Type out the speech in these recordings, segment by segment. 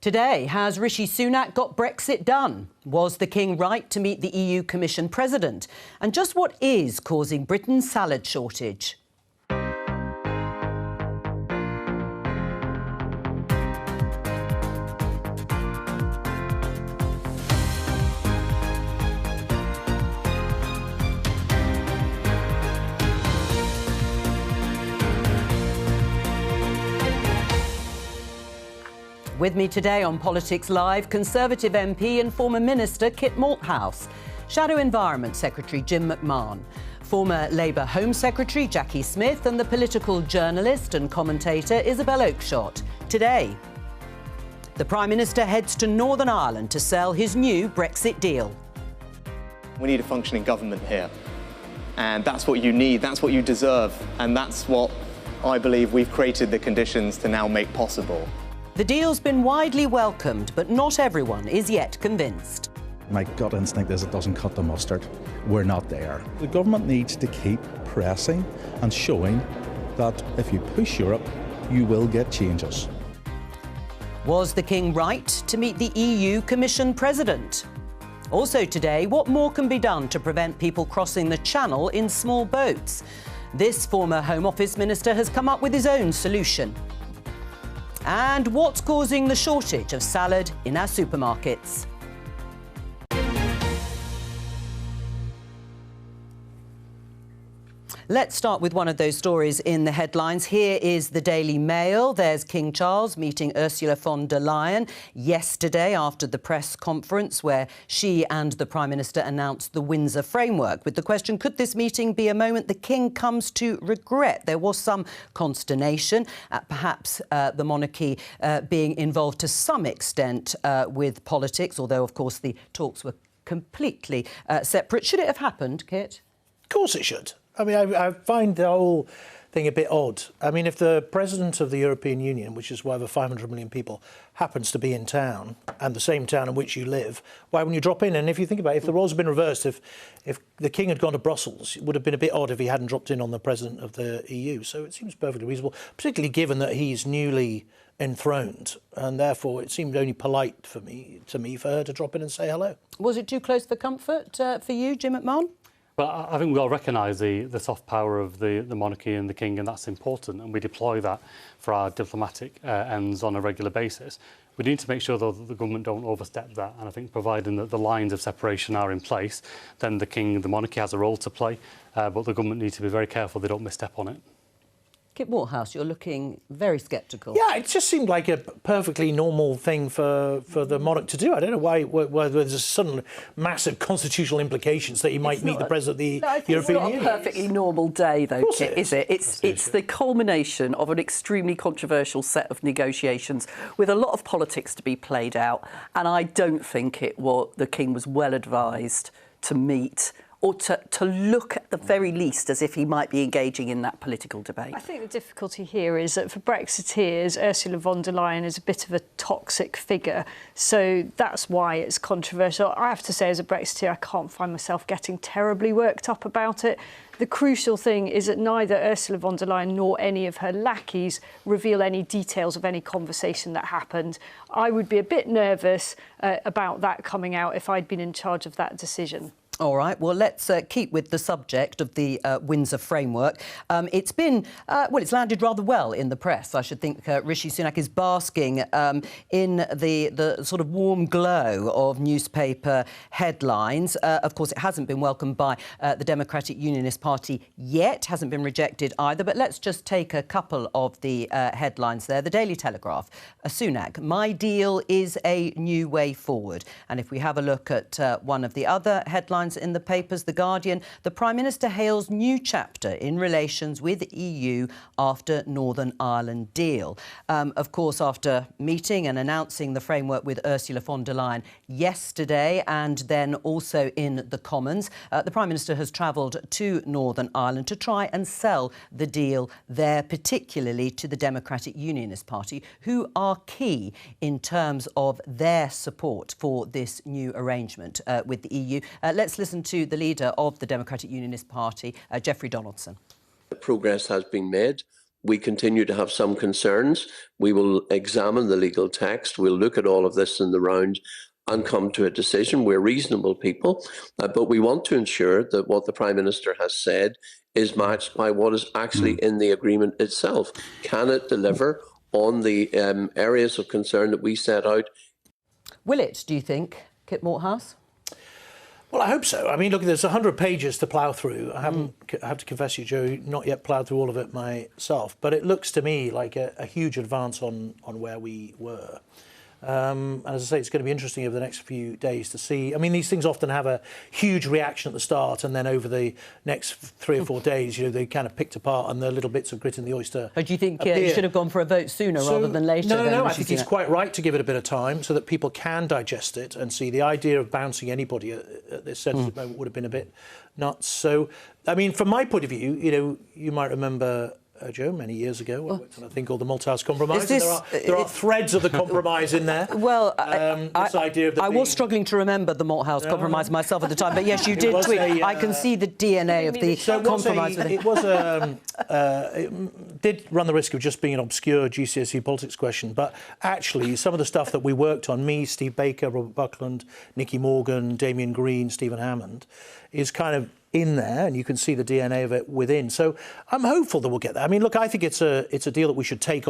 Today, has Rishi Sunak got Brexit done? Was the King right to meet the EU Commission President? And just what is causing Britain's salad shortage? With me today on Politics Live, Conservative MP and former Minister Kit Malthouse, Shadow Environment Secretary Jim McMahon, former Labour Home Secretary Jackie Smith and the political journalist and commentator Isabel Oakeshott. Today, the Prime Minister heads to Northern Ireland to sell his new Brexit deal. We need a functioning government here, and that's what you need, that's what you deserve, and that's what I believe we've created the conditions to now make possible. The deal's been widely welcomed, but not everyone is yet convinced. My gut instinct is it doesn't cut the mustard. We're not there. The government needs to keep pressing and showing that if you push Europe, you will get changes. Was the King right to meet the EU Commission President? Also today, what more can be done to prevent people crossing the Channel in small boats? This former Home Office Minister has come up with his own solution. And what's causing the shortage of salad in our supermarkets? Let's start with one of those stories in the headlines. Here is the Daily Mail. There's King Charles meeting Ursula von der Leyen yesterday after the press conference where she and the Prime Minister announced the Windsor Framework, with the question, could this meeting be a moment the King comes to regret? There was some consternation at perhaps the monarchy being involved to some extent with politics, although, of course, the talks were completely separate. Should it have happened, Kit? Of course it should. I mean, I find the whole thing a bit odd. I mean, if the President of the European Union, which is over 500 million people, happens to be in town, and the same town in which you live, why wouldn't you drop in? And if you think about it, if the roles had been reversed, if the King had gone to Brussels, it would have been a bit odd if he hadn't dropped in on the President of the EU. So it seems perfectly reasonable, particularly given that he's newly enthroned, and therefore it seemed only polite to me for her to drop in and say hello. Was it too close for comfort for you, Jim McMahon? Well, I think we all recognise the soft power of the monarchy and the King, and that's important, and we deploy that for our diplomatic ends on a regular basis. We need to make sure, though, that the government don't overstep that, and I think providing that the lines of separation are in place, then the King and the monarchy has a role to play, but the government needs to be very careful they don't misstep on it. Kit Malthouse, you're looking very sceptical. Yeah, it just seemed like a perfectly normal thing for the monarch to do. I don't know why there's a sudden massive constitutional implications that he might meet the President of the European Union. It's not a perfectly normal day, though, Kit, is it? It's the culmination of an extremely controversial set of negotiations with a lot of politics to be played out, and I don't think the King was well advised to meet or to look at the very least as if he might be engaging in that political debate. I think the difficulty here is that for Brexiteers, Ursula von der Leyen is a bit of a toxic figure, so that's why it's controversial. I have to say, as a Brexiteer, I can't find myself getting terribly worked up about it. The crucial thing is that neither Ursula von der Leyen nor any of her lackeys reveal any details of any conversation that happened. I would be a bit nervous about that coming out if I'd been in charge of that decision. All right, well, let's keep with the subject of the Windsor Framework. It's been, it's landed rather well in the press. I should think Rishi Sunak is basking in the sort of warm glow of newspaper headlines. Of course, it hasn't been welcomed by the Democratic Unionist Party yet, hasn't been rejected either. But let's just take a couple of the headlines there. The Daily Telegraph, Sunak, my deal is a new way forward. And if we have a look at one of the other headlines in the papers, The Guardian, the Prime Minister hails new chapter in relations with EU after Northern Ireland deal. Of course, after meeting and announcing the framework with Ursula von der Leyen yesterday and then also in the Commons, the Prime Minister has travelled to Northern Ireland to try and sell the deal there, particularly to the Democratic Unionist Party, who are key in terms of their support for this new arrangement with the EU. Let's listen to the leader of the Democratic Unionist Party, Geoffrey Donaldson. Progress has been made, we continue to have some concerns. We will examine the legal text. We'll look at all of this in the round and come to a decision. We're reasonable people, but we want to ensure that what the Prime Minister has said is matched by what is actually in the agreement itself. Can it deliver on the areas of concern that we set out? Will it, do you think, Kit Morthouse? Well, I hope so. I mean, look, there's 100 pages to plough through. I have to confess you, Joe, not yet ploughed through all of it myself, but it looks to me like a huge advance on where we were. And as I say, it's going to be interesting over the next few days to see. I mean, these things often have a huge reaction at the start, and then over the next 3 or 4 days, you know, they kind of picked apart and the little bits of grit in the oyster. But do you think you should have gone for a vote sooner rather than later? No, I think he's quite right to give it a bit of time so that people can digest it and see. The idea of bouncing anybody at this sensitive moment would have been a bit nuts. So, I mean, from my point of view, you know, you might remember, Joe, many years ago, I worked on a thing called the Malthouse Compromise. There are threads of the compromise in there. Well, this idea of I was struggling to remember the Malthouse Compromise myself at the time, but yes, you did tweet. I can see the DNA of the compromise. It did run the risk of just being an obscure GCSE politics question, but actually some of the stuff that we worked on, me, Steve Baker, Robert Buckland, Nicky Morgan, Damien Green, Stephen Hammond, is kind of in there, and you can see the DNA of it within. So I'm hopeful that we'll get there. I mean, look, I think it's a deal that we should take.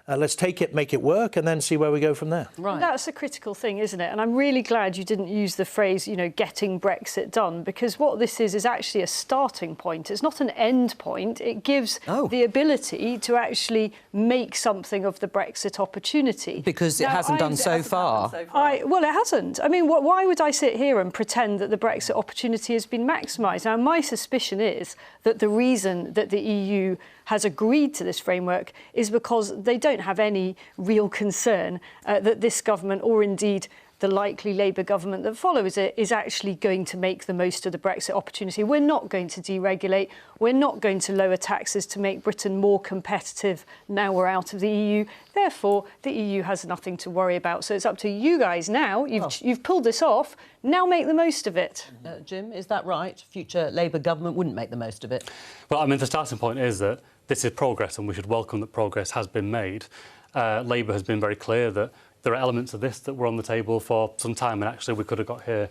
Let's take it, make it work, and then see where we go from there. Right. That's the critical thing, isn't it? And I'm really glad you didn't use the phrase, you know, getting Brexit done, because what this is actually a starting point. It's not an end point. It gives the ability to actually make something of the Brexit opportunity. Because it hasn't done so far. Well, it hasn't. I mean, why would I sit here and pretend that the Brexit opportunity has been maximised? Now, my suspicion is that the reason that the EU has agreed to this framework is because they don't have any real concern that this government, or indeed the likely Labour government that follows it, is actually going to make the most of the Brexit opportunity. We're not going to deregulate. We're not going to lower taxes to make Britain more competitive now we're out of the EU. Therefore, the EU has nothing to worry about. So it's up to you guys now. You've pulled this off. Now make the most of it. Jim, is that right? Future Labour government wouldn't make the most of it? Well, I mean, the starting point is that this is progress, and we should welcome that progress has been made. Labour has been very clear that there are elements of this that were on the table for some time, and actually we could have got here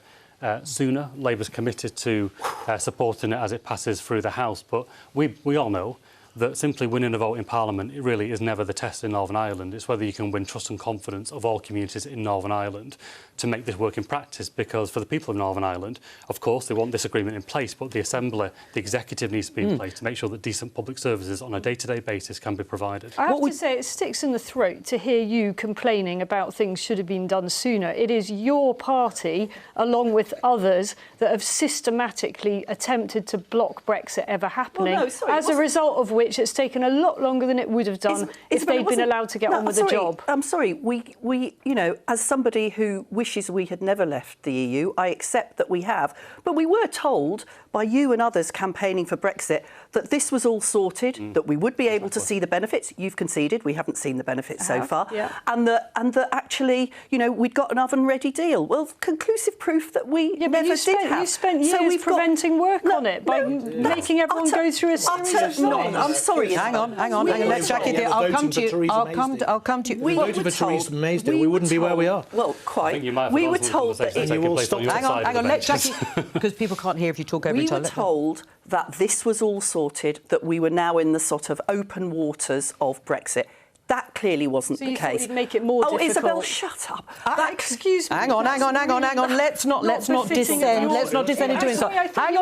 sooner. Labour's committed to supporting it as it passes through the House, but we all know that simply winning a vote in Parliament, it really is never the test in Northern Ireland. It's whether you can win trust and confidence of all communities in Northern Ireland to make this work in practice, because for the people of Northern Ireland, of course, they want this agreement in place, but the Assembly, the Executive needs to be in place to make sure that decent public services on a day-to-day basis can be provided. I have to say, it sticks in the throat to hear you complaining about things should have been done sooner. It is your party, along with others, that have systematically attempted to block Brexit ever happening, as a result of which it's taken a lot longer than it would have done if they'd been allowed to get on with the job. I'm sorry, we, you know, as somebody who wishes we had never left the EU, I accept that we have, but we were told by you and others campaigning for Brexit that this was all sorted, that we would be able to see the benefits. You've conceded we haven't seen the benefits so far, and that actually, you know, we'd got an oven-ready deal. Well, conclusive proof that we never did have. You spent years preventing work on it by making everyone go through a series of nonsense. I'm sorry. Hang on. Let's check it. I'll come to you. I'll come to you. We voted for Theresa May's deal. We wouldn't be where we are. Well, quite. We were told that. Hang on. Let's check it, because people can't hear if you talk over each other. We were told that this was all sorted, that we were now in the sort of open waters of Brexit. That clearly wasn't the case. You'd make it more difficult. Isabel, shut up. Excuse me. Hang on. Let's not descend. Let's not descend into insult. Hang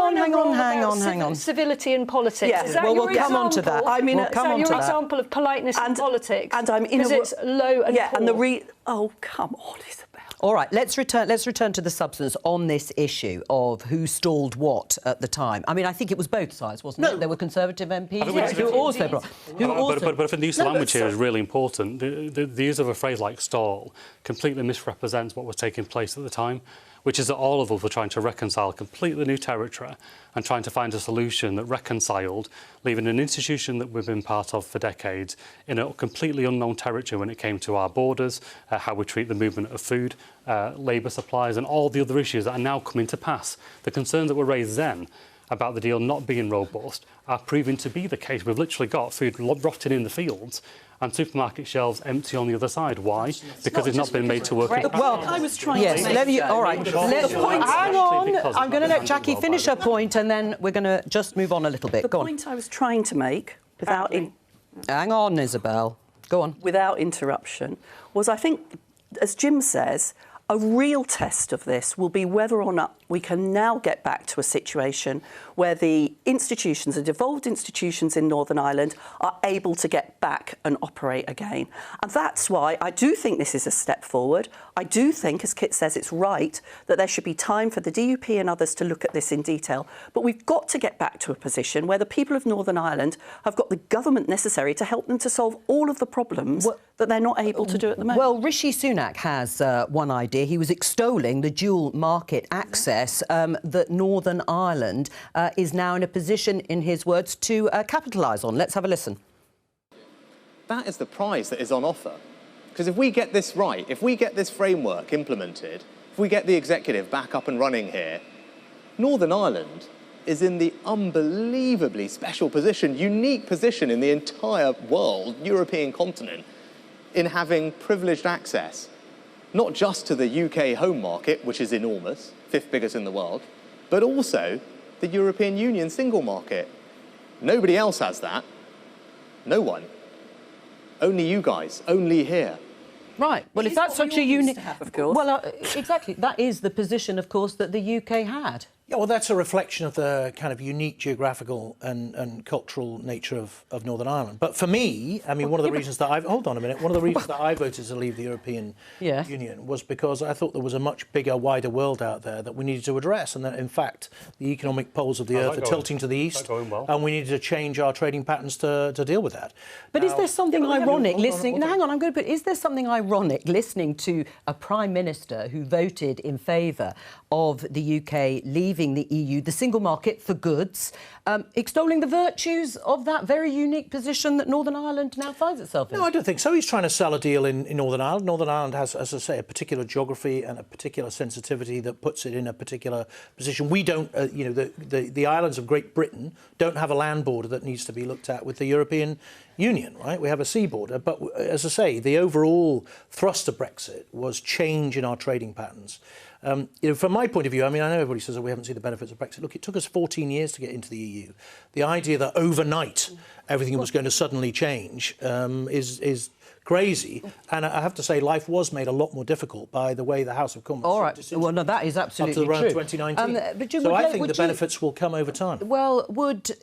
on. Civility in politics. Is that we'll come on to that. I mean, is that your example of politeness in politics? And I'm in because it's low and poor. And oh, come on, Isabel. All right, let's return to the substance on this issue of who stalled what at the time. I mean, I think it was both sides, wasn't it? There were Conservative MPs who also brought... But I think the use of language here is really important. The use of a phrase like stall completely misrepresents what was taking place at the time, which is that all of us were trying to reconcile completely new territory and trying to find a solution that reconciled, leaving an institution that we've been part of for decades in a completely unknown territory when it came to our borders, how we treat the movement of food, labour supplies and all the other issues that are now coming to pass. The concerns that were raised then about the deal not being robust are proving to be the case. We've literally got food rotting in the fields and supermarket shelves empty on the other side. Why? Because it's not been made to work. Well, I was trying yes, to make let me, all right. Hang on. I'm going to let Jackie finish her point, and then we're going to just move on a little bit. The Go on. point I was trying to make, Hang on, Isabel. Go on. without interruption, was I think, as Jim says, a real test of this will be whether or not we can now get back to a situation where the institutions, the devolved institutions in Northern Ireland, are able to get back and operate again. And that's why I do think this is a step forward. I do think, as Kit says, it's right that there should be time for the DUP and others to look at this in detail. But we've got to get back to a position where the people of Northern Ireland have got the government necessary to help them to solve all of the problems that they're not able to do at the moment. Well, Rishi Sunak has one idea. He was extolling the dual market access that Northern Ireland is now in a position, in his words, to capitalise on. Let's have a listen. That is the prize that is on offer. Because if we get this right, if we get this framework implemented, if we get the executive back up and running here, Northern Ireland is in the unbelievably special position, unique position in the entire world, European continent, in having privileged access, not just to the UK home market, which is enormous, 5th biggest in the world, but also the European Union single market. Nobody else has that. No one. Only you guys, only here. Right. Well, if that's such a unique... Of course. Well, exactly. That is the position, of course, that the UK had. Yeah, well, that's a reflection of the kind of unique geographical and cultural nature of Northern Ireland. But for me, I mean, one of the reasons that hold on a minute, one of the reasons that I voted to leave the European Union was because I thought there was a much bigger, wider world out there that we needed to address, and that, in fact, the economic poles of the earth are tilting to the east, and we needed to change our trading patterns to deal with that. But now, is there something ironic listening... No, hang on, I'm going to put... Is there something ironic listening to a Prime Minister who voted in favour of the UK leaving the EU, the single market for goods, extolling the virtues of that very unique position that Northern Ireland now finds itself in? No, I don't think so. He's trying to sell a deal in Northern Ireland. Northern Ireland has, as I say, a particular geography and a particular sensitivity that puts it in a particular position. We don't, you know, the islands of Great Britain don't have a land border that needs to be looked at with the European Union, right? We have a sea border. But as I say, the overall thrust of Brexit was change in our trading patterns. You know, from my point of view, I mean, I know everybody says that we haven't seen the benefits of Brexit. Look, it took us 14 years to get into the EU. The idea that overnight everything was going to suddenly change is crazy. And I have to say, life was made a lot more difficult by the way the House of Commons... All right. Well, no, that is absolutely up to around true. 2019. So I think the benefits will come over time. Well,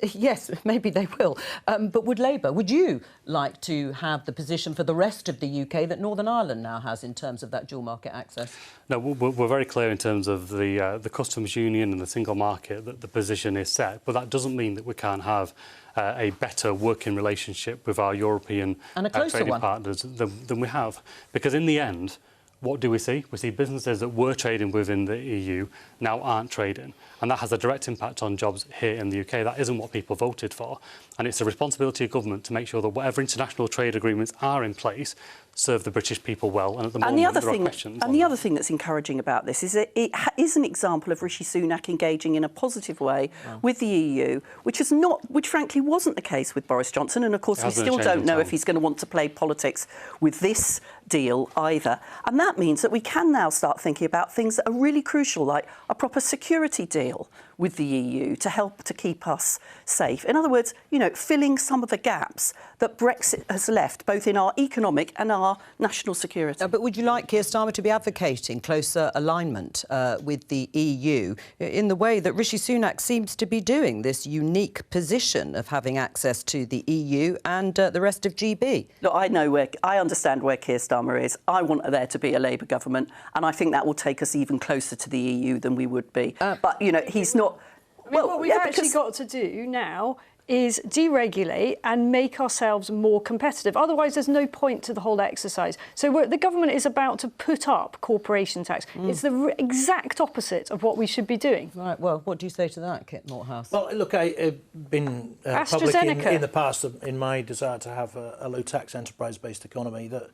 yes, maybe they will. But would Labour, would you like to have the position for the rest of the UK that Northern Ireland now has in terms of that dual market access? No, we're very clear in terms of the customs union and the single market that the position is set, but that doesn't mean that we can't have a better working relationship with our European trading partners than we have. Because in the end, what do we see? We see businesses that were trading within the EU now aren't trading. And that has a direct impact on jobs here in the UK. That isn't what people voted for. And it's a responsibility of government to make sure that whatever international trade agreements are in place serve the British people well. And at the moment, there are questions. And the other thing that's encouraging about this is that it is an example of Rishi Sunak engaging in a positive way with the EU, which frankly wasn't the case with Boris Johnson. And of course, we still don't know if he's going to want to play politics with this deal either. And that means that we can now start thinking about things that are really crucial, like a proper security deal with the EU to help to keep us safe. In other words, you know, filling some of the gaps that Brexit has left, both in our economic and our national security. But would you like Keir Starmer to be advocating closer alignment with the EU in the way that Rishi Sunak seems to be doing, this unique position of having access to the EU and the rest of GB? Look, I understand where Keir Starmer is. I want there to be a Labour government, and I think that will take us even closer to the EU than we would be. But, you know, he's not... What we've actually got to do now is deregulate and make ourselves more competitive. Otherwise, there's no point to the whole exercise. So the government is about to put up corporation tax. It's the exact opposite of what we should be doing. Right, well, what do you say to that, Kit Malthouse? Well, look, I've been public in the past in my desire to have a low-tax, enterprise-based economy that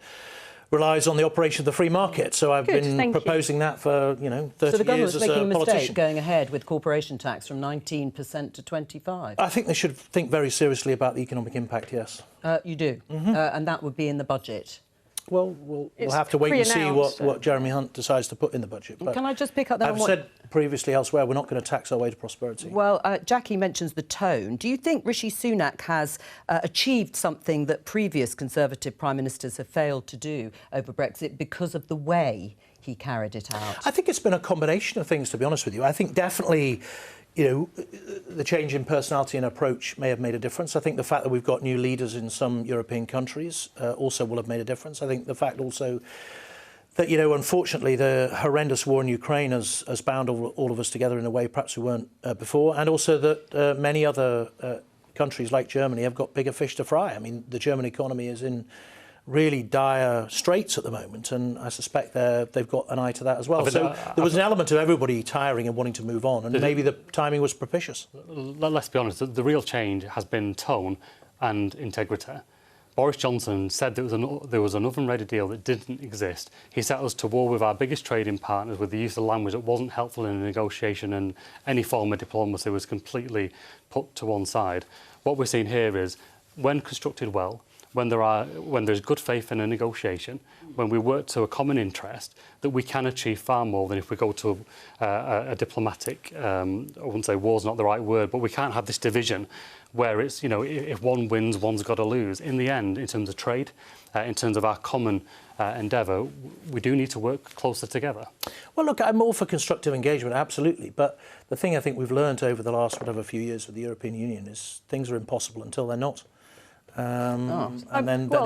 relies on the operation of the free market. So I've been proposing that for 30 years as a politician. So the government's making a mistake going ahead with corporation tax from 19% to 25%. I think they should think very seriously about the economic impact. Yes, you do, and that would be in the budget. Well, we'll have to wait and see what Jeremy Hunt decides to put in the budget. But can I just pick up that? I've said previously elsewhere, we're not going to tax our way to prosperity. Well, Jackie mentions the tone. Do you think Rishi Sunak has achieved something that previous Conservative Prime Ministers have failed to do over Brexit because of the way he carried it out? I think it's been a combination of things, to be honest with you. I think definitely, the change in personality and approach may have made a difference. I think the fact that we've got new leaders in some European countries also will have made a difference. I think the fact also that, unfortunately, the horrendous war in Ukraine has bound all of us together in a way perhaps we weren't before, and also that many other countries like Germany have got bigger fish to fry. I mean, the German economy is in really dire straits at the moment, and I suspect they've got an eye to that as well. So there was an element of everybody tiring and wanting to move on, and maybe the timing was propitious. Let's be honest, the real change has been tone and integrity. Boris Johnson said there was an oven-ready deal that didn't exist. He set us to war with our biggest trading partners with the use of language that wasn't helpful in a negotiation, and any form of diplomacy was completely put to one side. What we're seeing here is, when constructed well, when there's good faith in a negotiation, when we work to a common interest, that we can achieve far more than if we go to a diplomatic, I wouldn't say war's not the right word, but we can't have this division where it's, if one wins, one's got to lose. In the end, in terms of trade, in terms of our common endeavour, we do need to work closer together. Well, look, I'm all for constructive engagement, absolutely. But the thing I think we've learned over the last few years with the European Union is things are impossible until they're not. And then did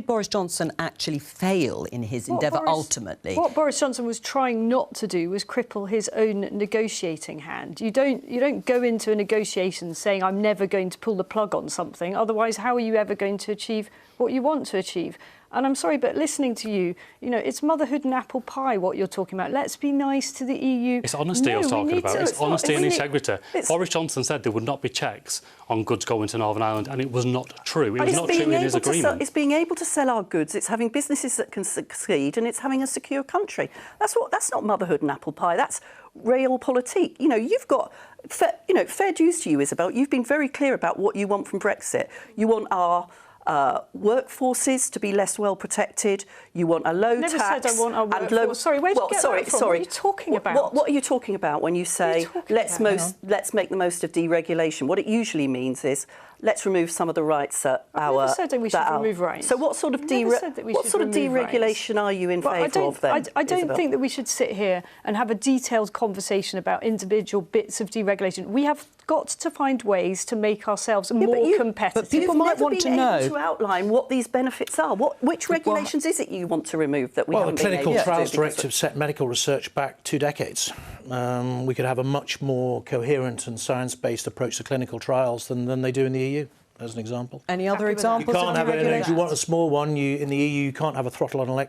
Boris Johnson actually fail in his endeavour ultimately? What Boris Johnson was trying not to do was cripple his own negotiating hand. You don't go into a negotiation saying I'm never going to pull the plug on something. Otherwise, how are you ever going to achieve what you want to achieve? And I'm sorry, but listening to you, it's motherhood and apple pie what you're talking about. Let's be nice to the EU. It's honesty I was talking about. It's honesty and integrity. Boris Johnson said there would not be checks on goods going to Northern Ireland, and it was not true. It was not true in his agreement. It's being able to sell our goods. It's having businesses that can succeed, and it's having a secure country. That's not motherhood and apple pie. That's realpolitik. You've got fair dues to you, Isabel. You've been very clear about what you want from Brexit. You want our workforces to be less well protected. You want a low tax. Never said I want our workforce. Sorry, where did you get that from? What are you talking about? What are you talking about when you say let's make the most of deregulation? What it usually means is let's remove some of the rights that never said that we should remove rights. So what sort of deregulation are you in favour of then? I don't think that we should sit here and have a detailed conversation about individual bits of deregulation. We have got to find ways to make ourselves more competitive. But people might want to know. To outline what these benefits are. Which regulations is it you want to remove that we haven't been able to do? Well, the Clinical Trials Directive set medical research back 2 decades. We could have a much more coherent and science-based approach to clinical trials than they do in the EU, as an example. Any other examples? You can't have it. If you want a small one, in the EU, you can't have a throttle on an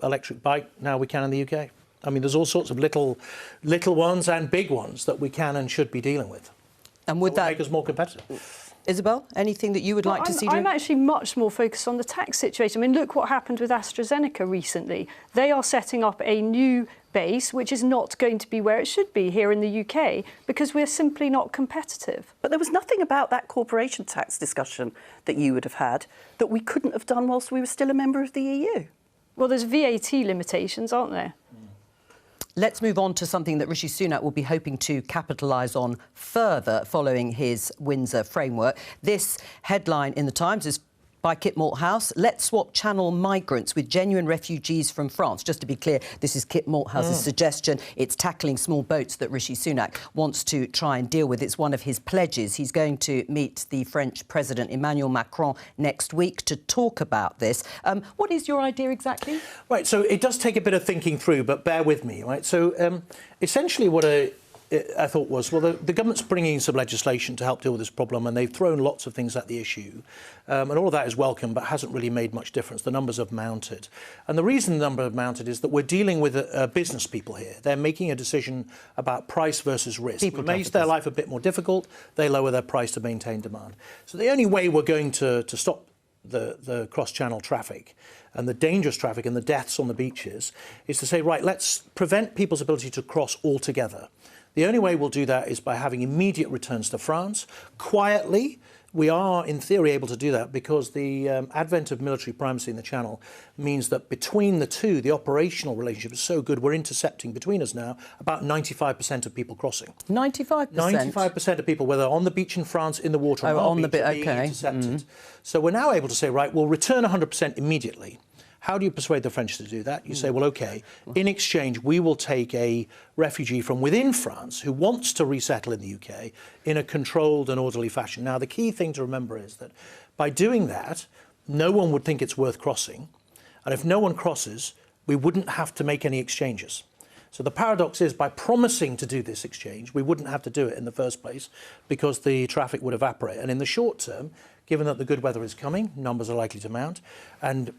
electric bike. Now we can in the UK. I mean, there's all sorts of little ones and big ones that we can and should be dealing with. And would that make us more competitive? Isabel, anything that you would like to see? I'm actually much more focused on the tax situation. I mean, look what happened with AstraZeneca recently. They are setting up a new base, which is not going to be where it should be here in the UK, because we're simply not competitive. But there was nothing about that corporation tax discussion that you would have had that we couldn't have done whilst we were still a member of the EU. Well, there's VAT limitations, aren't there? Let's move on to something that Rishi Sunak will be hoping to capitalise on further following his Windsor framework. This headline in The Times is by Kit Malthouse. Let's swap channel migrants with genuine refugees from France. Just to be clear, this is Kit Malthouse's suggestion. It's tackling small boats that Rishi Sunak wants to try and deal with. It's one of his pledges. He's going to meet the French President Emmanuel Macron next week to talk about this. What is your idea exactly? Right, so it does take a bit of thinking through, but bear with me, right? So essentially what I thought was, well, the government's bringing some legislation to help deal with this problem, and they've thrown lots of things at the issue. And all of that is welcome, but hasn't really made much difference. The numbers have mounted. And the reason the number have mounted is that we're dealing with business people here. They're making a decision about price versus risk. It makes their life a bit more difficult. They lower their price to maintain demand. So the only way we're going to stop the cross-channel traffic and the dangerous traffic and the deaths on the beaches is to say, right, let's prevent people's ability to cross altogether. The only way we'll do that is by having immediate returns to France. Quietly, we are, in theory, able to do that because the advent of military primacy in the Channel means that between the two, the operational relationship is so good, we're intercepting between us now about 95% of people crossing. 95%? 95% of people, whether on the beach in France, in the water, or on the beach, are being intercepted. So we're now able to say, right, we'll return 100% immediately. How do you persuade the French to do that? You say, well, OK, in exchange, we will take a refugee from within France who wants to resettle in the UK in a controlled and orderly fashion. Now, the key thing to remember is that by doing that, no one would think it's worth crossing. And if no one crosses, we wouldn't have to make any exchanges. So the paradox is, by promising to do this exchange, we wouldn't have to do it in the first place because the traffic would evaporate. And in the short term, given that the good weather is coming, numbers are likely to mount, and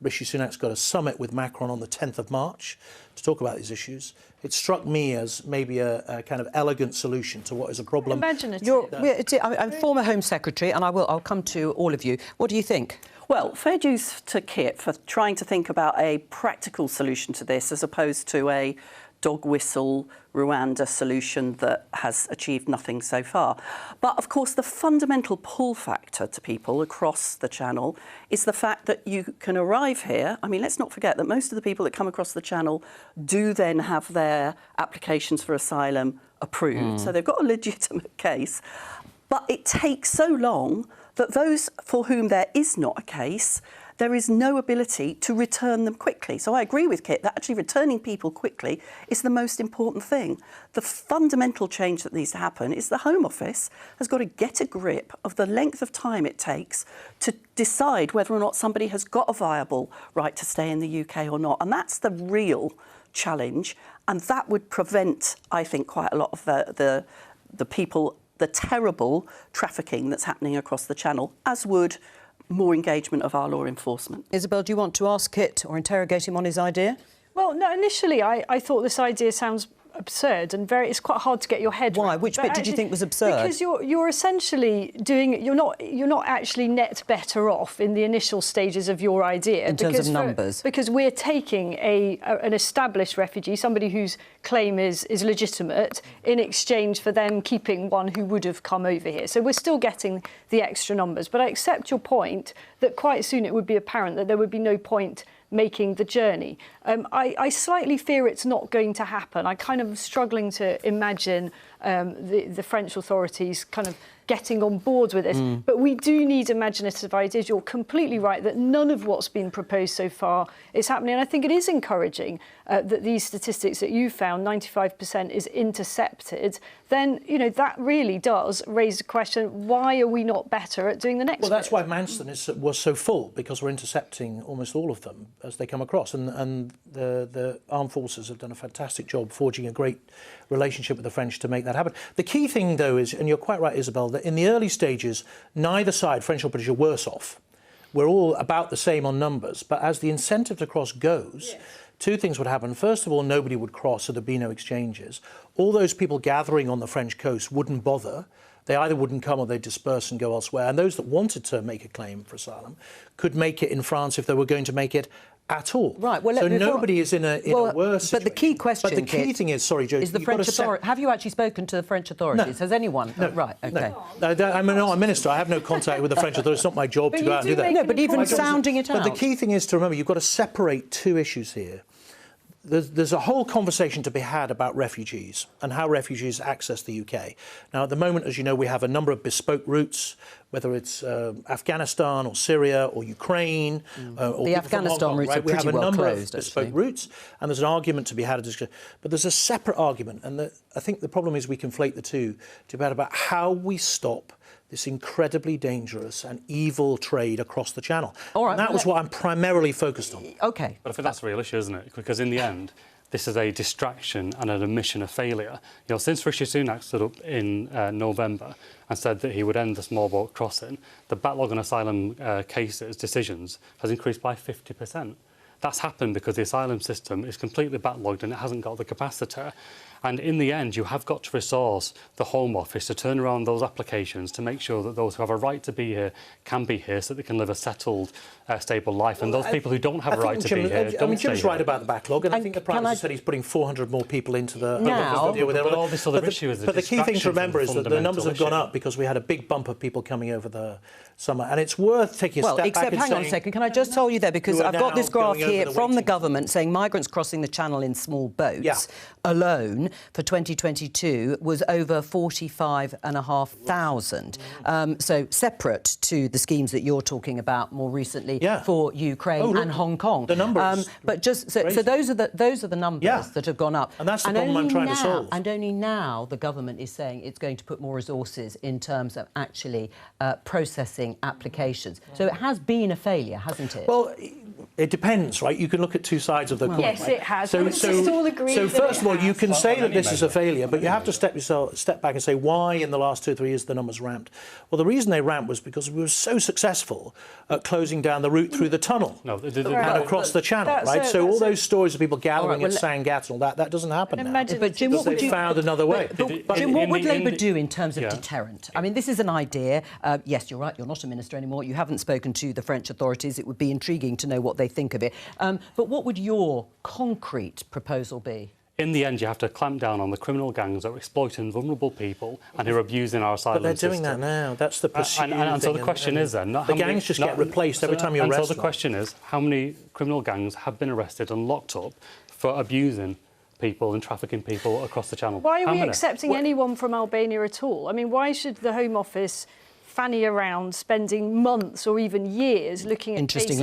Rishi Sunak's got a summit with Macron on the 10th of March to talk about these issues. It struck me as maybe a kind of elegant solution to what is a problem. Imaginative. I'm former Home Secretary, and I'll come to all of you. What do you think? Well, fair dues to Kit for trying to think about a practical solution to this as opposed to a dog whistle Rwanda solution that has achieved nothing so far. But of course, the fundamental pull factor to people across the Channel is the fact that you can arrive here. I mean, let's not forget that most of the people that come across the Channel do then have their applications for asylum approved. So they've got a legitimate case. But it takes so long that those for whom there is not a case, there is no ability to return them quickly. So I agree with Kit that actually returning people quickly is the most important thing. The fundamental change that needs to happen is the Home Office has got to get a grip of the length of time it takes to decide whether or not somebody has got a viable right to stay in the UK or not. And that's the real challenge. And that would prevent, I think, quite a lot of the people, the terrible trafficking that's happening across the Channel, as would more engagement of our law enforcement. Isabel, do you want to ask Kit or interrogate him on his idea? Well, no, initially I thought this idea sounds absurd and it's quite hard to get your head around. Why? Which bit did you think was absurd? Because you're essentially you're not actually net better off in the initial stages of your idea in terms of numbers. Because we're taking an established refugee, somebody whose claim is legitimate, in exchange for them keeping one who would have come over here. So we're still getting the extra numbers. But I accept your point that quite soon it would be apparent that there would be no point making the journey. I slightly fear it's not going to happen. I kind of struggling to imagine the French authorities kind of getting on board with this. But we do need imaginative ideas. You're completely right that none of what's been proposed so far is happening. And I think it is encouraging that these statistics that you found, 95% is intercepted. Then, that really does raise the question, why are we not better at doing the next Well, that's bit? why Manston was so full, because we're intercepting almost all of them as they come across. And the armed forces have done a fantastic job forging a great relationship with the French to make that happen. The key thing, though, is, and you're quite right, Isabel, that in the early stages, neither side, French or British, are worse off. We're all about the same on numbers. But as the incentive to cross goes, two things would happen. First of all, nobody would cross, so there'd be no exchanges. All those people gathering on the French coast wouldn't bother. They either wouldn't come or they'd disperse and go elsewhere. And those that wanted to make a claim for asylum could make it in France if they were going to make it at all. Right. Well, so nobody is in a worse situation. But the key question, but the key thing is, sorry, Joe, is the French authorities. Have you actually spoken to the French authorities? No. Has anyone? No. Right. OK. No. I'm not a minister. I have no contact with the French authorities. It's not my job to go out and do that. No, but even sounding it out. But the key thing is to remember you've got to separate two issues here. There's a whole conversation to be had about refugees and how refugees access the UK. Now, at the moment, as you know, we have a number of bespoke routes, whether it's Afghanistan or Syria or Ukraine. Or the Afghanistan routes are pretty well closed, we have a number of bespoke routes, and there's an argument to be had. But there's a separate argument, and I think the problem is we conflate the two to be about how we stop this incredibly dangerous and evil trade across the Channel. All right, and that was what I'm primarily focused on. OK. But I think that's a real issue, isn't it? Because in the end, this is a distraction and an admission of failure. Since Rishi Sunak stood up in November and said that he would end the small boat crossing, the backlog on asylum cases, decisions, has increased by 50%. That's happened because the asylum system is completely backlogged and it hasn't got the capacity. And in the end, you have got to resource the Home Office to turn around those applications to make sure that those who have a right to be here can be here so that they can live a settled, stable life. And those people who don't have a right to be here don't Jim's right about the backlog, and I think the Prime Minister said he's putting 400 more people into the now. But all this other issue is But the key thing to remember is that the numbers have gone up because we had a big bump of people coming over the summer, and it's worth taking a step back and saying... Hang on a second, can I just tell you there, because I've got this graph here from the government saying migrants crossing the Channel in small boats alone for 2022 was over 45,500. So separate to the schemes that you're talking about more recently for Ukraine and Hong Kong. The numbers. But just so those are the numbers that have gone up. And that's the problem I'm trying to solve. And only now the government is saying it's going to put more resources in terms of actually processing applications. So it has been a failure, hasn't it? Well, it depends, right? You can look at two sides of the coin. Yes, right? it has. So Just all agree first that of all, you can say that this is a measure. failure, but you have to step back and say why in the last 2 or 3 years the numbers ramped. Well, the reason they ramped was because we were so successful at closing down the route through the tunnel and across the Channel, right? So all those stories of people gathering at Sangatte and all that doesn't happen now. But Jim, what would you found another way? But Jim, what would Labour do in terms of deterrent? I mean, this is an idea. Yes, you're right. You're not a minister anymore. You haven't spoken to the French authorities. It would be intriguing to know what they think of it. But what would your concrete proposal be? In the end, you have to clamp down on the criminal gangs that are exploiting vulnerable people and who are abusing our asylum system. But they're doing that now. That's the pursuit. And so the question is then... The gangs just get replaced every time you arrest them. And so the question is, how many criminal gangs have been arrested and locked up for abusing people and trafficking people across the Channel? Why are we accepting anyone from Albania at all? I mean, why should the Home Office fanny around spending months or even years looking at cases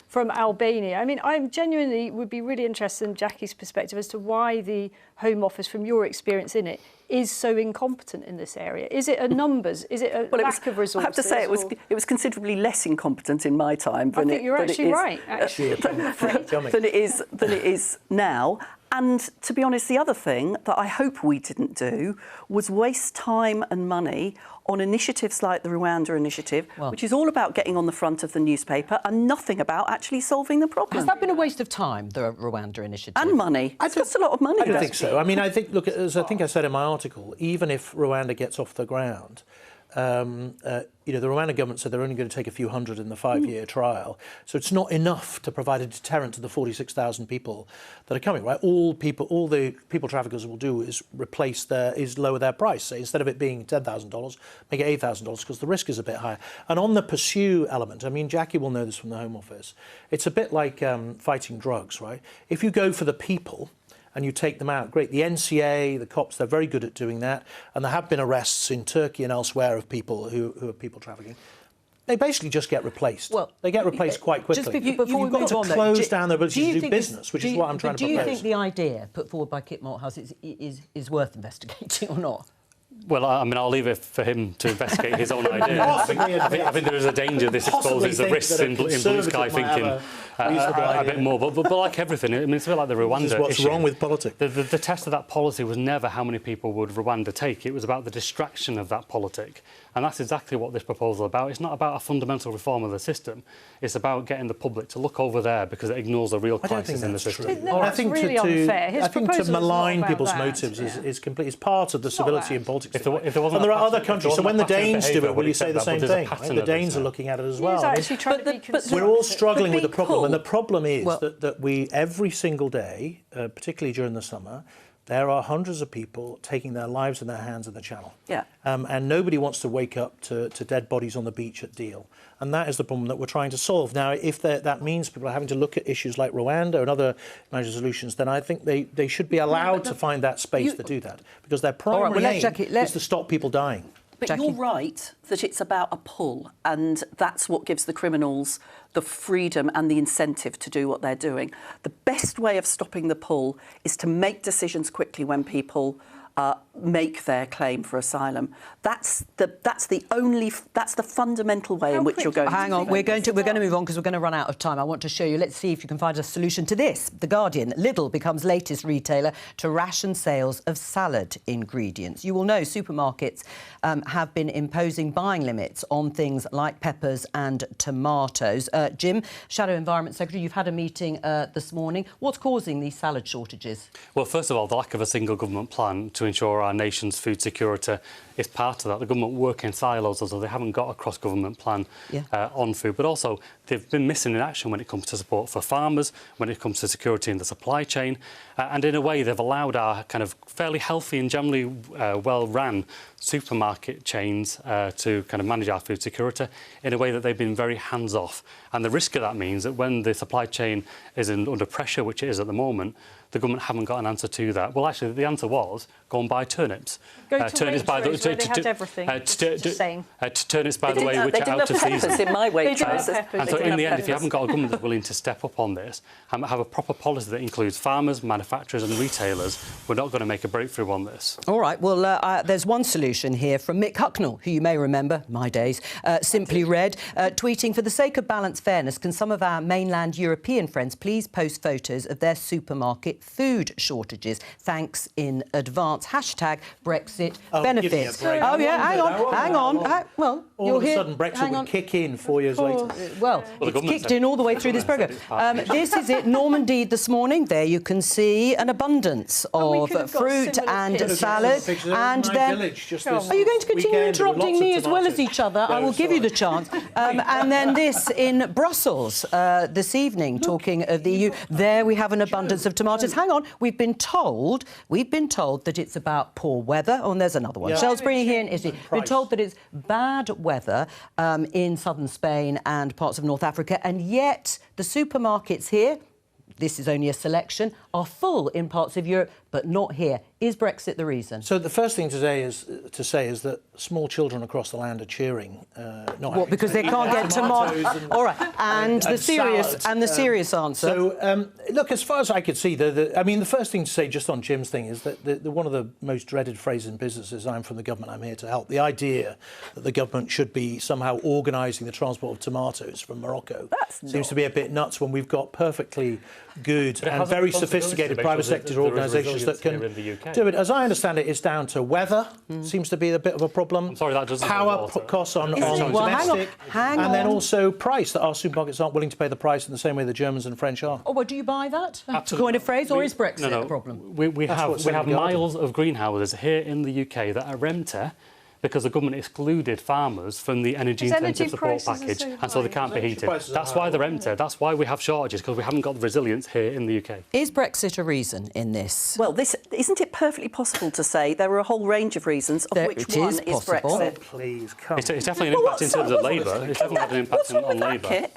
from Albania? I mean, I genuinely would be really interested in Jackie's perspective as to why the Home Office, from your experience in it, is so incompetent in this area. Is it a numbers? Is it a lack of resources? I have to say it was considerably less incompetent in my time than I think you're actually right, actually. than it is now. And to be honest, the other thing that I hope we didn't do was waste time and money on initiatives like the Rwanda initiative, which is all about getting on the front of the newspaper and nothing about actually solving the problem. Has that been a waste of time, the Rwanda initiative? And money. It's cost a lot of money. I don't think so. I mean, I think, look, as I think I said in my article, even if Rwanda gets off the ground, you know, the Rwanda government said they're only going to take a few hundred in the 5-year trial. So it's not enough to provide a deterrent to the 46,000 people that are coming, right? All the people traffickers will do is lower their price. So instead of it being $10,000, make it $8,000 because the risk is a bit higher. And on the pursue element, I mean, Jackie will know this from the Home Office. It's a bit like fighting drugs, right? If you go for the people and you take them out, great. The NCA, the cops, they're very good at doing that. And there have been arrests in Turkey and elsewhere of people who are people trafficking. They basically just get replaced. Well, they get replaced quite quickly. You've got to close down their ability to do business, which is what I'm trying to propose. Do you think the idea put forward by Kit Malthouse is worth investigating or not? Well, I mean, I'll leave it for him to investigate his own idea. I think there is a danger this exposes the risks in blue sky thinking a bit more. But like everything, I mean, it's a bit like the Rwanda issue. What's wrong with politics? The test of that policy was never how many people would Rwanda take. It was about the distraction of that politic. And that's exactly what this proposal is about. It's not about a fundamental reform of the system. It's about getting the public to look over there because it ignores the real crisis in the system. No, that's really unfair. I think to malign people's motives is complete. It's part of the civility in politics. And there are other countries. So when the Danes do it, will you say the same thing? The Danes are looking at it as well. But we're all struggling with the problem. And the problem is that we, every single day, particularly during the summer, there are hundreds of people taking their lives in their hands in the Channel. Yeah. And nobody wants to wake up to dead bodies on the beach at Deal. And that is the problem that we're trying to solve. Now, if that means people are having to look at issues like Rwanda and other managed solutions, then I think they should be allowed to find that space to do that. Because their primary aim is to stop people dying. But Jackie? You're right that it's about a pull, and that's what gives the criminals the freedom and the incentive to do what they're doing. The best way of stopping the pull is to make decisions quickly when people make their claim for asylum. That's the fundamental way in which you're going. Hang on, we're going to move on because we're going to run out of time. I want to show you. Let's see if you can find a solution to this. The Guardian: Lidl becomes latest retailer to ration sales of salad ingredients. You will know supermarkets have been imposing buying limits on things like peppers and tomatoes. Jim, Shadow Environment Secretary, you've had a meeting this morning. What's causing these salad shortages? Well, first of all, the lack of a single government plan to ensure our nation's food security is part of that. The government work in silos, although they haven't got a cross-government plan on food. But also, they've been missing in action when it comes to support for farmers, when it comes to security in the supply chain. And in a way, they've allowed our kind of fairly healthy and generally well-run supermarket chains to kind of manage our food security in a way that they've been very hands-off. And the risk of that means that when the supply chain is under pressure, which it is at the moment, the government haven't got an answer to that. Well, actually, the answer was go and buy turnips. Go to turnips where they had everything. Turnips, by the way, which are out of season. In my Waitrose. And so, in the end, if you haven't got a government that's willing to step up on this and have a proper policy that includes farmers, manufacturers, and retailers, we're not going to make a breakthrough on this. All right. Well, there's one solution here from Mick Hucknall, who you may remember, my days, simply read, tweeting, "For the sake of balanced fairness, can some of our mainland European friends please post photos of their supermarket food shortages? Thanks in advance. Hashtag Brexit benefits." Oh, yeah, hang on. Well, all of a sudden Brexit would kick in 4 years later. Well, it's kicked in all the way through this programme. This is it, Normandy this morning. There you can see an abundance of fruit and salad. And then... Are you going to continue interrupting me as well as each other? I will give you the chance. And then this in Brussels this evening, talking of the EU. There we have an abundance of tomatoes. Hang on, we've been told that it's about poor weather. Oh, and there's another one. Salisbury here in Italy. We've been told that it's bad weather in southern Spain and parts of North Africa, and yet the supermarkets here, this is only a selection, are full in parts of Europe, but not here. Is Brexit the reason? So the first thing to say is that small children across the land are cheering. What? Because they can't get tomatoes. All right. And the serious answer. So look, as far as I could see, the first thing to say just on Jim's thing is that one of the most dreaded phrases in business is "I'm from the government, I'm here to help." The idea that the government should be somehow organising the transport of tomatoes from Morocco seems to be a bit nuts when we've got perfectly good and very sophisticated private sector organisations that can do it. As I understand it, it's down to weather. Seems to be a bit of a problem. I'm sorry, that doesn't power costs on domestic, and then also price, that our supermarkets aren't willing to pay the price in the same way the Germans and French are. Oh, well, do you buy that? To coin a phrase, or is Brexit a problem? We have miles of greenhouses here in the UK that are empty because the government excluded farmers from the energy intensive support package, and so they can't be heated. That's why they're empty. That's why we have shortages, because we haven't got the resilience here in the UK. Is Brexit a reason in this? Well, isn't it perfectly possible to say there are a whole range of reasons, of which one is Brexit? Oh, please, come. It's definitely an impact in terms of Labour. It's definitely had an impact on Labour.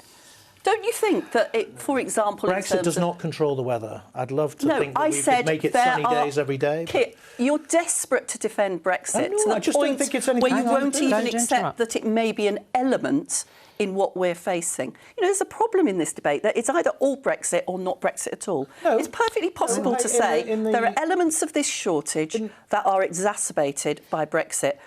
Don't you think that it, for example, Brexit does not control the weather? I'd love to think that we could make it sunny days every day. Kit, you're desperate to defend Brexit to the point where you won't even accept that it may be an element in what we're facing. You know, there's a problem in this debate that it's either all Brexit or not Brexit at all. No, it's perfectly possible to say there are elements of this shortage that are exacerbated by Brexit.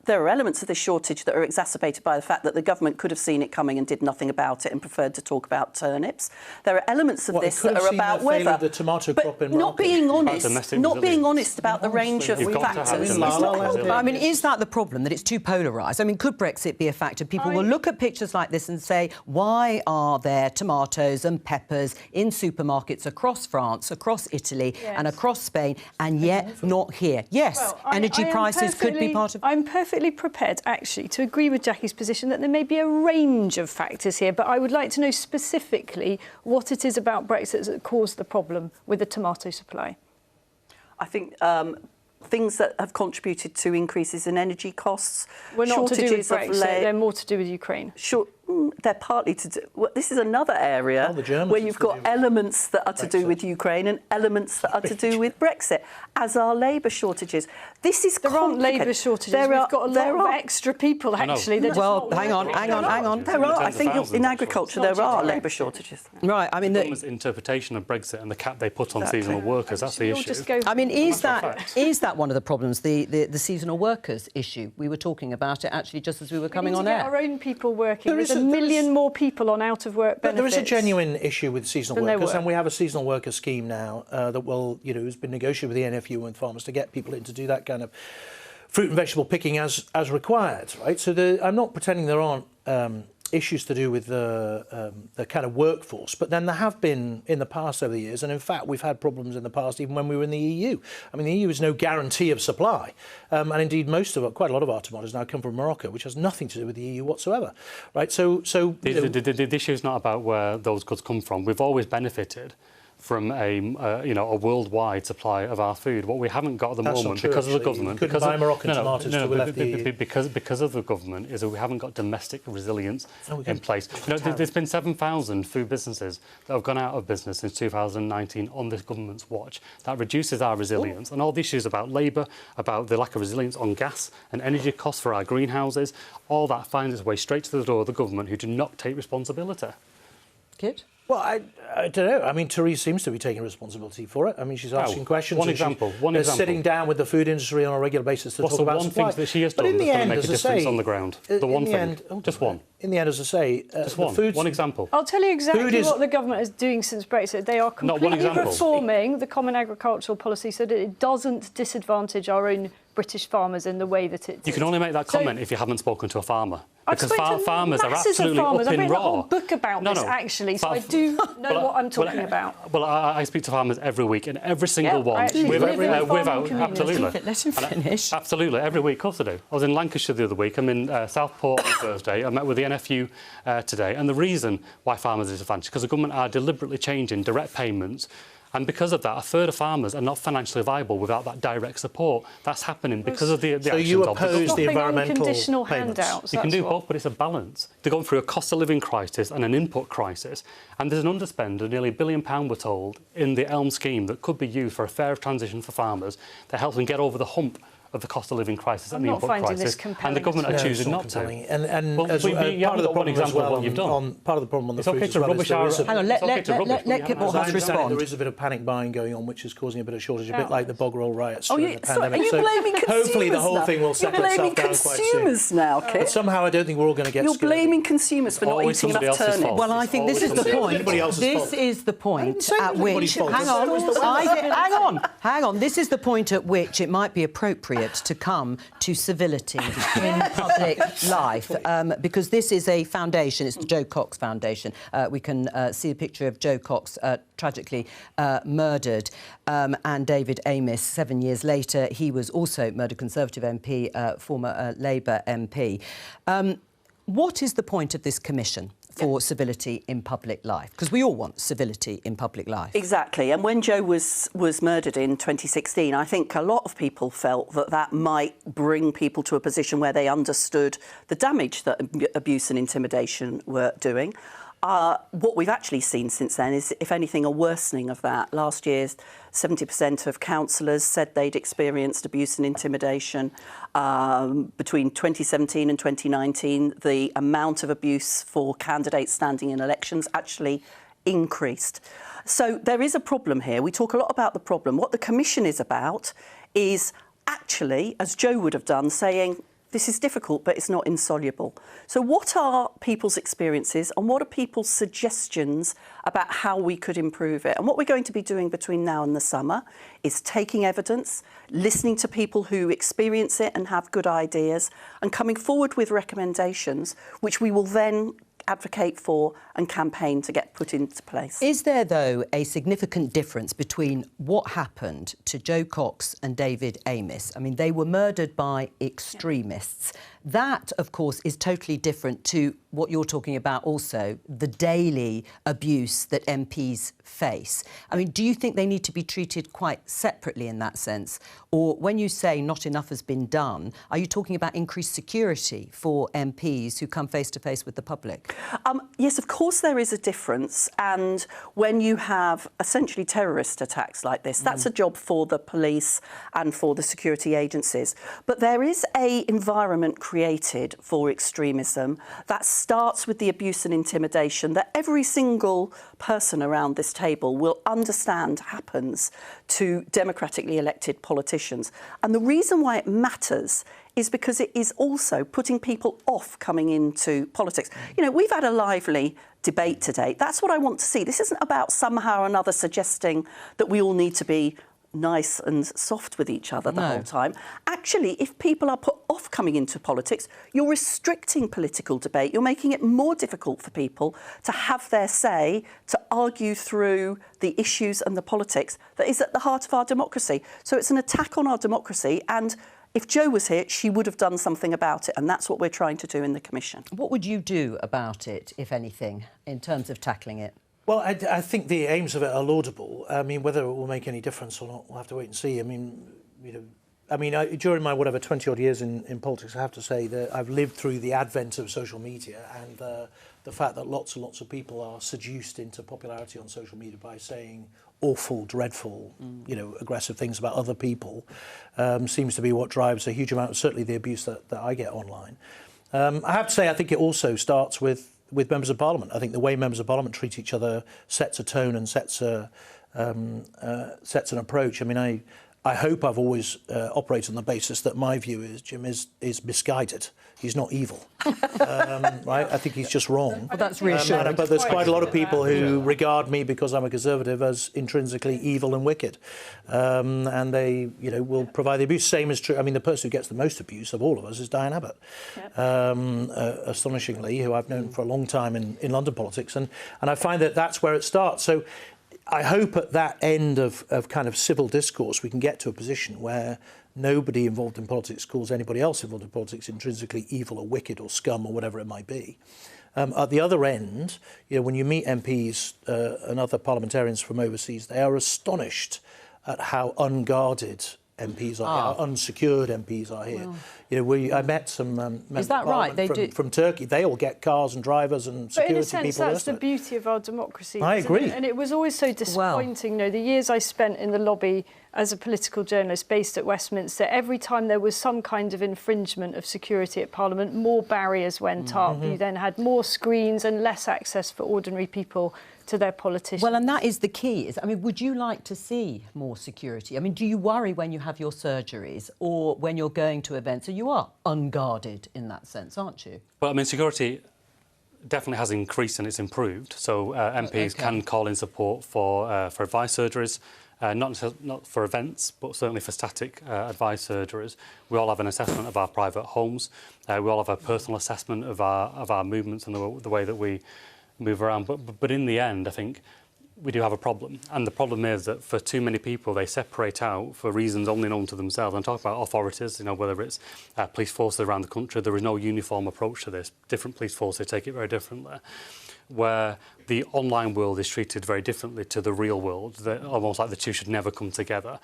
There are elements of this shortage that are exacerbated by the fact that the government could have seen it coming and did nothing about it and preferred to talk about turnips. There are elements of this that are about weather. The tomato crop in not being honest about the range of factors. I mean, is that the problem, that it's too polarised? I mean, could Brexit be a factor? People will look at pictures like this and say, why are there tomatoes and peppers in supermarkets across France, across Italy and across Spain, and yet not here? Yes, well, energy prices could be part of... I'm perfectly prepared, actually, to agree with Jackie's position that there may be a range of factors here, but I would like to know specifically what it is about Brexit that caused the problem with the tomato supply. I think things that have contributed to increases in energy costs. We're not to do with Brexit, they're more to do with Ukraine. They're partly to do... Well, this is another area where you've got elements that are to do with Ukraine and elements that are to do with Brexit, as are labour shortages. This is There aren't labour shortages. We've got a lot of extra people, actually. Well, hang on. There are. I think in agriculture there are labour shortages. Right, I mean... The government's interpretation of Brexit and the cap they put on seasonal workers, that's the issue. I mean, is that one of the problems, the seasonal workers issue? We were talking about it, actually, just as we were coming on air. Our own people working. There's a million more people on out-of-work benefits. There is a genuine issue with seasonal workers, and we have a seasonal worker scheme now that will, has been negotiated with the NFU and farmers to get people in to do that kind of fruit and vegetable picking as required, right? So I'm not pretending there aren't issues to do with the kind of workforce, but then there have been in the past over the years, and in fact we've had problems in the past even when we were in the EU. I mean, the EU is no guarantee of supply, and indeed quite a lot of our tomatoes now come from Morocco, which has nothing to do with the EU whatsoever, right? So the issue is not about where those goods come from. We've always benefited from a worldwide supply of our food. What we haven't got at the moment, because of the government, because of Moroccan tomatoes till we left the EU. Because of the government, is that we haven't got domestic resilience in place. There's been 7,000 food businesses that have gone out of business since 2019 on this government's watch. That reduces our resilience, and all the issues about labour, about the lack of resilience on gas and energy costs for our greenhouses, all that finds its way straight to the door of the government, who do not take responsibility. Kit? Well, I don't know. I mean, Therese seems to be taking responsibility for it. I mean, she's asking questions. One example. Sitting down with the food industry on a regular basis to talk about supply. What's the one thing that she has done that's going to make a difference on the ground? The one thing. Just one. In the end, as I say, just one example. I'll tell you exactly what the government is doing since Brexit. They are completely reforming the Common Agricultural Policy so that it doesn't disadvantage our own British farmers in the way that it did. You can only make that comment if you haven't spoken to a farmer. Because farmers are masses absolutely of farmers. up in I've written raw. a whole book about this, actually, so I do know what I'm talking about. Well, I speak to farmers every week, and every single one. Absolutely. Let him finish. Absolutely, every week, of course I do. I was in Lancashire the other week. I'm in Southport on Thursday. I met with the NFU today, and the reason why farmers are disadvantaged because the government are deliberately changing direct payments. And because of that, a third of farmers are not financially viable without that direct support. That's happening because of the actions of the government. So you oppose the environmental conditional payments? handouts? You can do both, but it's a balance. They're going through a cost of living crisis and an input crisis. And there's an underspend of nearly £1 billion, we're told, in the ELM scheme that could be used for a fair transition for farmers that helps them get over the hump of the cost of living crisis and the input crisis, and the government are choosing not to. And part of the problem as well part of the problem on the food as well is there is hang on, let Kit Moorhouse respond. There is a bit of panic buying going on, which is causing a bit of shortage, a bit like the bog roll riots during the pandemic. Are you blaming consumers hopefully the whole thing will settle itself down quite soon. You're blaming consumers now, Kit. But somehow I don't think we're all going to get You're blaming consumers for not eating enough turnips. Well, I think this is the point. This is the point at which... Hang on. This is the point at which it might be appropriate to come to civility in public life, because this is a foundation. It's the Joe Cox Foundation. We can see a picture of Joe Cox tragically murdered, and David Amess 7 years later. He was also murdered, Conservative MP, former Labour MP. What is the point of this commission for civility in public life? Because we all want civility in public life. Exactly. And when Joe was murdered in 2016, I think a lot of people felt that might bring people to a position where they understood the damage that abuse and intimidation were doing. What we've actually seen since then is, if anything, a worsening of that. Last year, 70% of councillors said they'd experienced abuse and intimidation. Between 2017 and 2019, the amount of abuse for candidates standing in elections actually increased. So there is a problem here. We talk a lot about the problem. What the Commission is about is actually, as Joe would have done, saying, this is difficult, but it's not insoluble. So what are people's experiences and what are people's suggestions about how we could improve it? And what we're going to be doing between now and the summer is taking evidence, listening to people who experience it and have good ideas, and coming forward with recommendations, which we will then advocate for and campaign to get put into place. Is there, though, a significant difference between what happened to Joe Cox and David Amess? I mean, they were murdered by extremists. That, of course, is totally different to what you're talking about also, the daily abuse that MPs face. I mean, do you think they need to be treated quite separately in that sense? Or when you say not enough has been done, are you talking about increased security for MPs who come face to face with the public? Yes, of course there is a difference. And when you have essentially terrorist attacks like this, that's a job for the police and for the security agencies. But there is an environment created for extremism that starts with the abuse and intimidation that every single person around this table will understand happens to democratically elected politicians. And the reason why it matters is because it is also putting people off coming into politics. You know, we've had a lively debate today. That's what I want to see. This isn't about somehow or another suggesting that we all need to be nice and soft with each other the whole time. Actually, if people are put off coming into politics, you're restricting political debate. You're making it more difficult for people to have their say, to argue through the issues and the politics that is at the heart of our democracy. So it's an attack on our democracy, and if Jo was here, she would have done something about it, and that's what we're trying to do in the Commission. What would you do about it, if anything, in terms of tackling it? Well, I think the aims of it are laudable. I mean, whether it will make any difference or not, we'll have to wait and see. I mean, you know, during my 20-odd years in politics, I have to say that I've lived through the advent of social media and the fact that lots and lots of people are seduced into popularity on social media by saying awful, dreadful, you know, aggressive things about other people seems to be what drives a huge amount, certainly the abuse that I get online. I have to say, I think it also starts with members of Parliament. I think the way members of Parliament treat each other sets a tone and sets an approach. I mean, I hope I've always operated on the basis that my view is Jim is misguided. He's not evil, right? I think he's just wrong. Well, that's reassuring. But there's quite a lot of people who regard me, because I'm a Conservative, as intrinsically evil and wicked, and they, you know, will provide the abuse. Same is true. I mean, the person who gets the most abuse of all of us is Diane Abbott, astonishingly, who I've known for a long time in London politics, and I find that that's where it starts. So I hope at that end of kind of civil discourse we can get to a position where nobody involved in politics calls anybody else involved in politics intrinsically evil or wicked or scum or whatever it might be. At the other end, you know, when you meet MPs and other parliamentarians from overseas, they are astonished at how unguarded MPs are, how unsecured MPs are here. Wow. You know, I met some members Is that right? From Turkey. They all get cars and drivers and security people. But in a sense, that's the beauty of our democracy. I agree. And it was always so disappointing. You know, the years I spent in the lobby as a political journalist based at Westminster, every time there was some kind of infringement of security at Parliament, more barriers went up. You then had more screens and less access for ordinary people to their politicians. Well, and that is the key. I mean, would you like to see more security? I mean, do you worry when you have your surgeries or when you're going to events? So you are unguarded in that sense, aren't you? Well, I mean, security definitely has increased and it's improved. So MPs can call in support for advice surgeries. Not for events, but certainly for static advice surgeries. We all have an assessment of our private homes. We all have a personal assessment of our movements and the way that we move around. But in the end, I think we do have a problem. And the problem is that for too many people, they separate out for reasons only known to themselves. I'm talking about authorities, you know, whether it's police forces around the country. There is no uniform approach to this. Different police forces take it very differently, where the online world is treated very differently to the real world, almost like the two should never come together.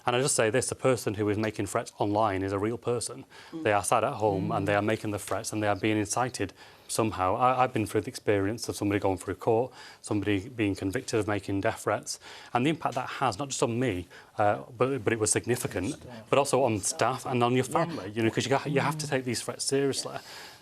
And I just say this, the person who is making threats online is a real person. They are sat at home and they are making the threats and they are being incited somehow. I've been through the experience of somebody going through court, somebody being convicted of making death threats, and the impact that has, not just on me, but it was significant, but also on staff and on your family, you know, because you have to take these threats seriously.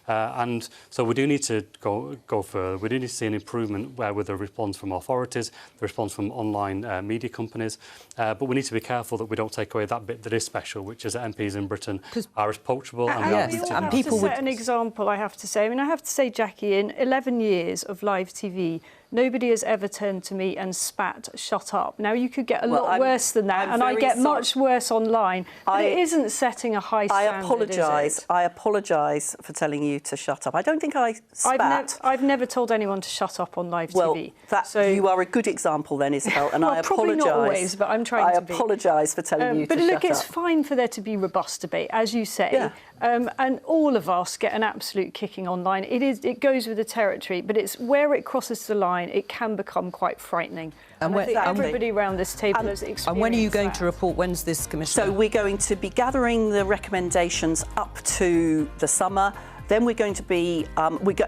And so we do need to go further. We do need to see an improvement with the response from authorities, the response from online media companies. But we need to be careful that we don't take away that bit that is special, which is that MPs in Britain are approachable. And people would set an example, I have to say. I mean, I have to say, Jackie, in 11 years of live TV, Nobody has ever turned to me and spat, "Shut up." Now, you could get a lot worse than that, and I get much worse online. But it isn't setting a high standard, is it? I apologise for telling you to shut up. I don't think I spat. I've never told anyone to shut up on live TV. So you are a good example then, Isabel, and well, I apologise. Probably not always, but I'm trying to be. I apologise for telling you to shut up. But look, it's fine for there to be robust debate, as you say. Yeah. And all of us get an absolute kicking online. It goes with the territory, but it's where it crosses the line, it can become quite frightening. And I think everybody around this table has experienced that. And when are you going to report? When's this commission? So we're going to be gathering the recommendations up to the summer. Then we're going to be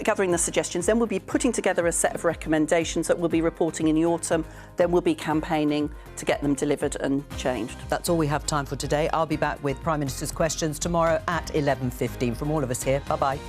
gathering the suggestions. Then we'll be putting together a set of recommendations that we'll be reporting in the autumn. Then we'll be campaigning to get them delivered and changed. That's all we have time for today. I'll be back with Prime Minister's questions tomorrow at 11:15. From all of us here, bye-bye.